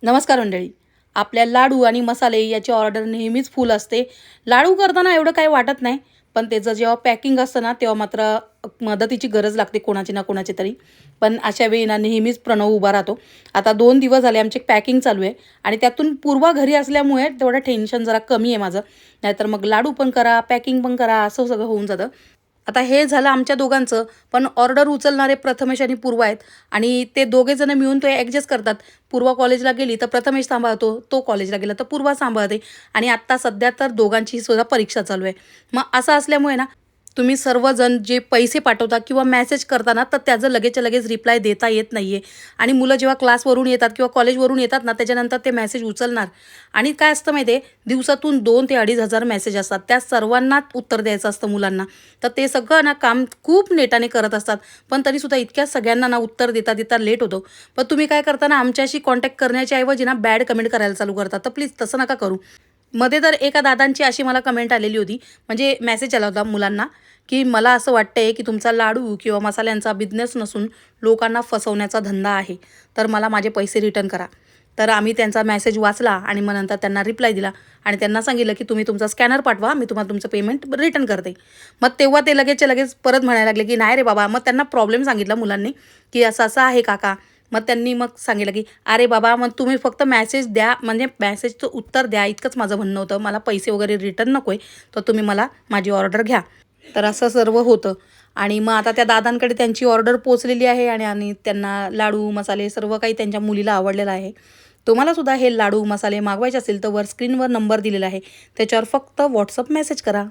नमस्कार मंडळी. आपल्या लाडू आणि मसाले याची ऑर्डर नेहमीच फुल असते. लाडू करताना एवढं काही वाटत नाही, पण त्याचं जेव्हा पॅकिंग असतं ना, तेव्हा मात्र मदतीची गरज लागते कोणाची ना कोणाची तरी. पण अशा वेळी ना नेहमीच प्रणव उभा राहतो. आता 2 दिवस झाले आमची पॅकिंग चालू आहे आणि त्यातून पूर्वा घरी असल्यामुळे तेवढं टेन्शन जरा कमी आहे माझं. नाहीतर मग लाडू पण करा, पॅकिंग पण करा, असं सगळं होऊन जातं. आता हे झालं आमच्या दोघांचं, पण ऑर्डर उचलणारे प्रथमेश आणि पूर्वा आहेत आणि ते दोघेजण मिळून ते ॲडजस्ट करतात. पूर्वा कॉलेजला गेली तर प्रथमेश सांभाळतो, तो कॉलेजला गेला तर पूर्वा सांभाळते आणि आत्ता सध्या तर दोघांची सुद्धा परीक्षा चालू आहे. मग असं असल्यामुळे ना, तुम्ही सर्वजण जे पैसे पाठवता किंवा मेसेज करता ना, तर त्याचं लगेचच्या लगेच रिप्लाय देता येत नाही आहे आणि मुलं जेव्हा क्लासवरून येतात किंवा कॉलेजवरून येतात ना, त्याच्यानंतर ते मेसेज उचलणार आणि काय असतं माहिती आहे, दिवसातून 2 ते 2,500 मेसेज असतात. त्या सर्वांनाच उत्तर द्यायचं असतं मुलांना. तर ते सगळं ना काम खूप नेटाने करत असतात. पण तरीसुद्धा इतक्या सगळ्यांना ना उत्तर देता देता लेट होतो. पण तुम्ही काय करता ना, आमच्याशी कॉन्टॅक्ट करण्याच्या ऐवजी ना बॅड कमेंट करायला चालू करता. तर प्लीज तसं नका करू. मध्ये तर एका दादांची अशी मला कमेंट आलेली होती, म्हणजे मेसेज आला होता मुलांना, की मला असं वाटतंय की तुमचा लाडू किंवा मसाल्यांचा बिझनेस नसून लोकांना फसवण्याचा धंदा आहे. तर मला माझे पैसे रिटर्न करा. तर आम्ही त्यांचा मेसेज वाचला आणि मग नंतर त्यांना रिप्लाय दिला आणि त्यांना सांगितलं, की तुम्ही तुमचा स्कॅनर पाठवा, मी तुम्हाला तुमचं पेमेंट रिटर्न करते. मग तेव्हा ते लगेचच्या लगेच परत म्हणायला लागले, की "नाही रे बाबा." मग त्यांना प्रॉब्लेम सांगितला मुलांनी, की "असं-असं आहे काका." मग त्यांनी मग सांगितलं, की "अरे बाबा, मग तुम्ही फक्त मेसेज द्या, म्हणजे मेसेजचं उत्तर द्या, इतकंच माझं म्हणणं होतं. मला पैसे वगैरे रिटर्न नको आहे, तर तुम्ही मला माझी ऑर्डर घ्या." तर असं सर्व होतं आणि मग आता त्या दादांकडे त्यांची ऑर्डर पोहोचलेली आहे आणि आणि त्यांना लाडू, मसाले सर्व काही त्यांच्या मुलीला आवडलेलं आहे. तुम्हाला सुद्धा हे लाडू, मसाले मागवायचे असेल तर वर स्क्रीनवर नंबर दिलेला आहे. त्याच्यावर फक्त WhatsApp मेसेज करा.